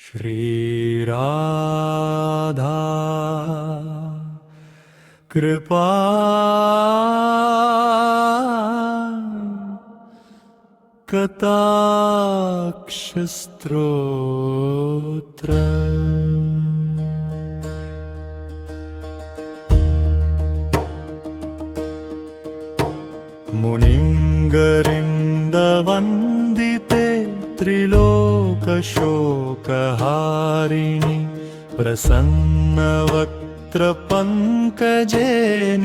श्रीराधा कृपा कटाक्षस्त्रोत्र मुनिंगरिंदवंदिते त्रिलोकशोकहारिणि प्रसन्नवक्त्रपङ्कजे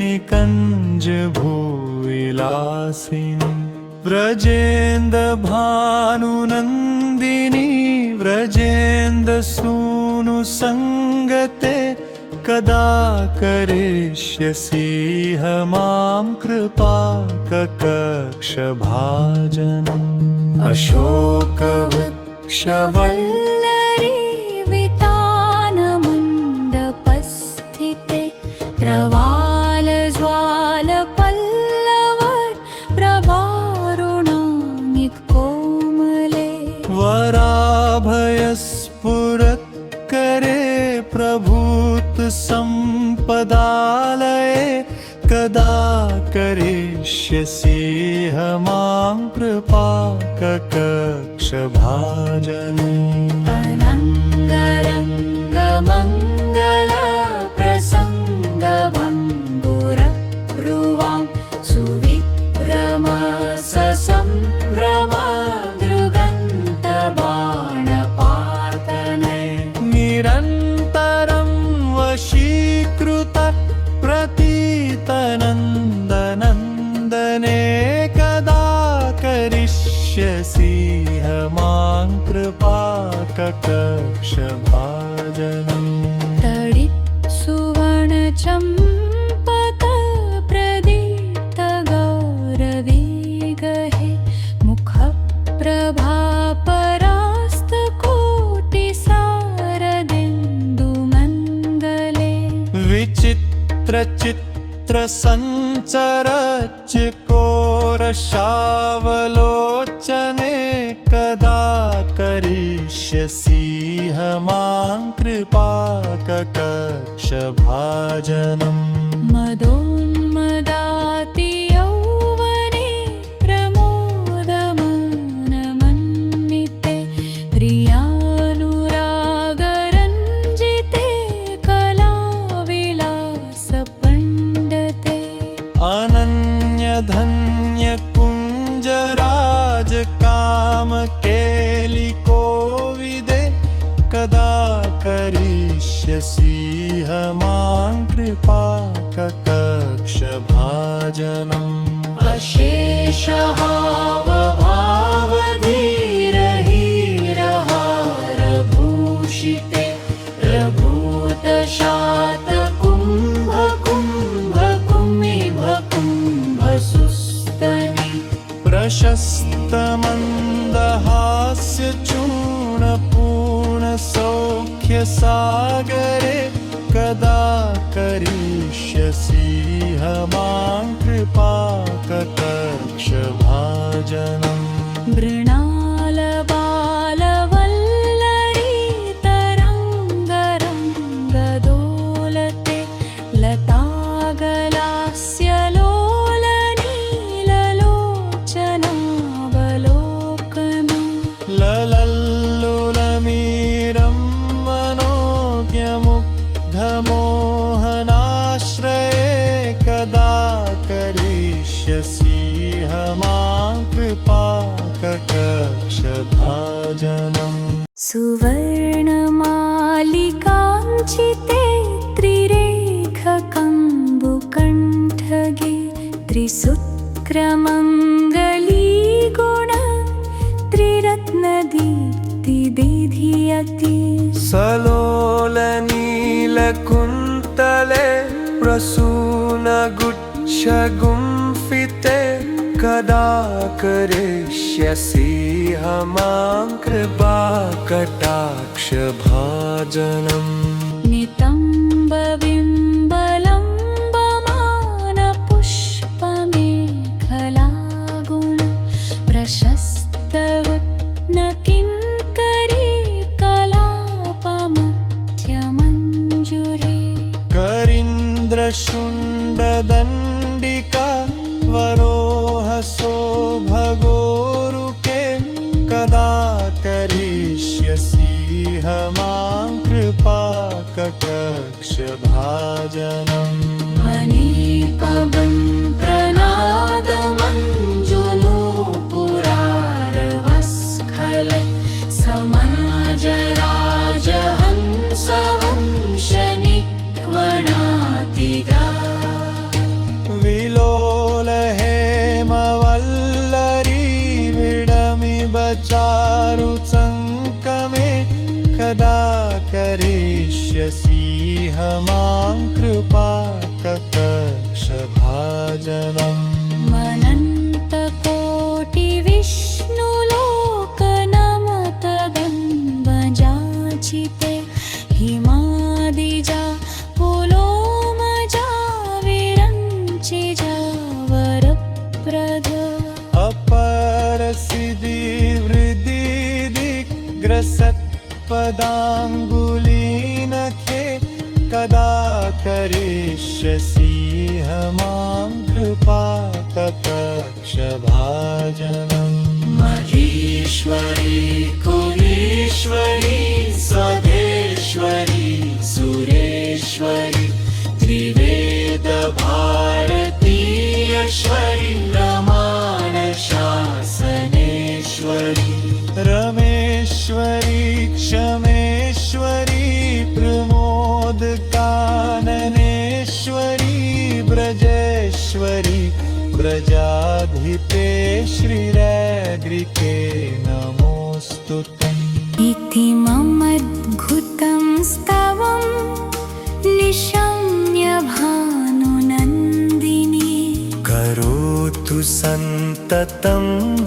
निकञ्जभूविलासिनि व्रजेन्द्रभानुनन्दिनी व्रजेन्द्रसूनुसङ्गते कदा करिष्यसि मां कृपाकटाक्षभाजनम् अशोकवृक्षवल्लरी वितानमण्डपस्थिते प्रवालज्वालपल्लवर् प्रभारुणामिकोमले वराभयस्फुरत्करे प्रभूतसम्पदालये कदा करिष्यसि मां कृपाकटाक्षभाजनम् अनङ्गरङ्गमङ्गलप्रसङ्गभङ्गुरब्रुवां सुविभ्रमसम्भ्रमा दृगन्तबाणपातने निरन्तरं वशीकृत प्रतीतनन्दनन्दने कदा करिष्यसि मां कृपाकटाक्षभाजनम् तडित्सुवर्णचम्पकप्रदीप्तगौरवीगहे मुखप्रभापरास्तकोटिसारदिन्दुमण्डले विचित्रचित्रसञ्चरचिकोरशावलोचने कदा करिष्यसि मां कृपाकटाक्षभाजनम् मदोन्मदाति यौवने प्रमोदमानमन्विते प्रियानुरागरञ्जिते कलाविलासपण्डते अनन्यधन्यकुञ्जराजकामकेलिकोविदे कदा करिष्यसि मां कृपाकटाक्षभाजनम् अशेषहावभावधीरहीरहारभूषिते प्रभूतशातकुम्भकुम्भकुम्भिभकुम्भसुस्तनि प्रशस्तमन्दहास्यचूर्णपूर्णसौख्यसागरे कदा करिष्यसि मां कृपाकटाक्षभाजनम् मृणालबालवल्लरी तरङ्गरङ्गदोलते लतागलास्यलोलनीललोचनावलोकनं ललल्लुलमीरं मनोज्ञमुग्धमोहनाश्रये कदा करिष्यसि मां कृपाकटाक्षभाजनम् सुवर्णमालिकाञ्चिते त्रिरेखकम्बुकण्ठगे त्रिसूत्रमङ्गलीगुण त्रिरत्नदीप्तिदीधियति सलोलनीलकुन्तले प्रसूनगुच्छगुम्फिते कदा करिष्यसि मां कृपाकटाक्षभाजनम् नितम्बबिम्बलम्बमानपुष्पमेखलागुण प्रशस्तवत्नकिङ्करी कला वक्रशुण्डदण्डिका वरोहसो भगोरुके कदा करिष्यसि मां कृपाकटाक्षभाजनम् मणिपवं प्रनादमञ्जुनूपुरारवस्खल समाजराजहंसवंशनिक्वणातिगा विलोलहेमवल्लरी विडमिव चारुचङ्कमे कदा करिष्यसि मां कृपाकटाक्षभाजनम् मनन्तकोटिविष्णुलोकनमतगन्वजाचिते हिमादिजा पुलोमजा विरञ्चिजा वरप्रद अपरसिद्धिवृद्धिदिग्ग्रसत्पदाङ्गुलीनखे कदा करिष्यसि मां कृपाकटाक्षभाजनम् महेश्वरी कुलेश्वरी स्वधेश्वरी सुरेश्वरी त्रिवेदभारतीयश्वरी रमाणशासनेश्वरी रमेश्वरी क्षमेश्वरी प्रमोदकाननेश्वरी ब्रजेश्वरी ब्रजाधिपे श्रीरैद्रिके नमोऽस्तुते इति ममद्भुतं स्तवं निशम्य भानुनन्दिनी करोतु सन्ततं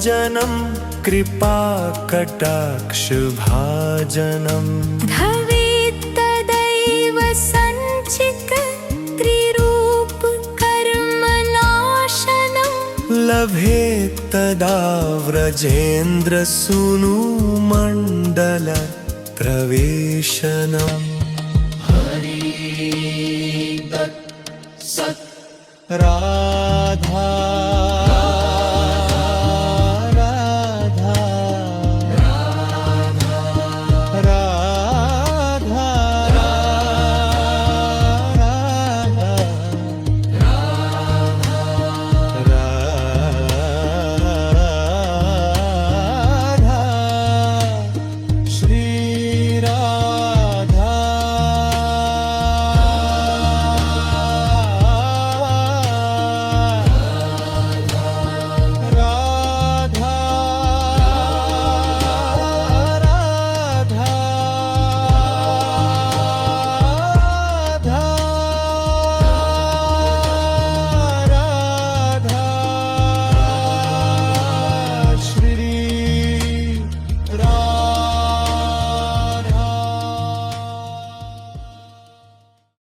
जनं कृपाकटाक्षभाजनम् भवेत्तदैव सञ्चित्कत्रिरूपकर्मनाशनं लभेत्तदा व्रजेन्द्रसूनुमण्डलप्रवेशनम् हरि सत्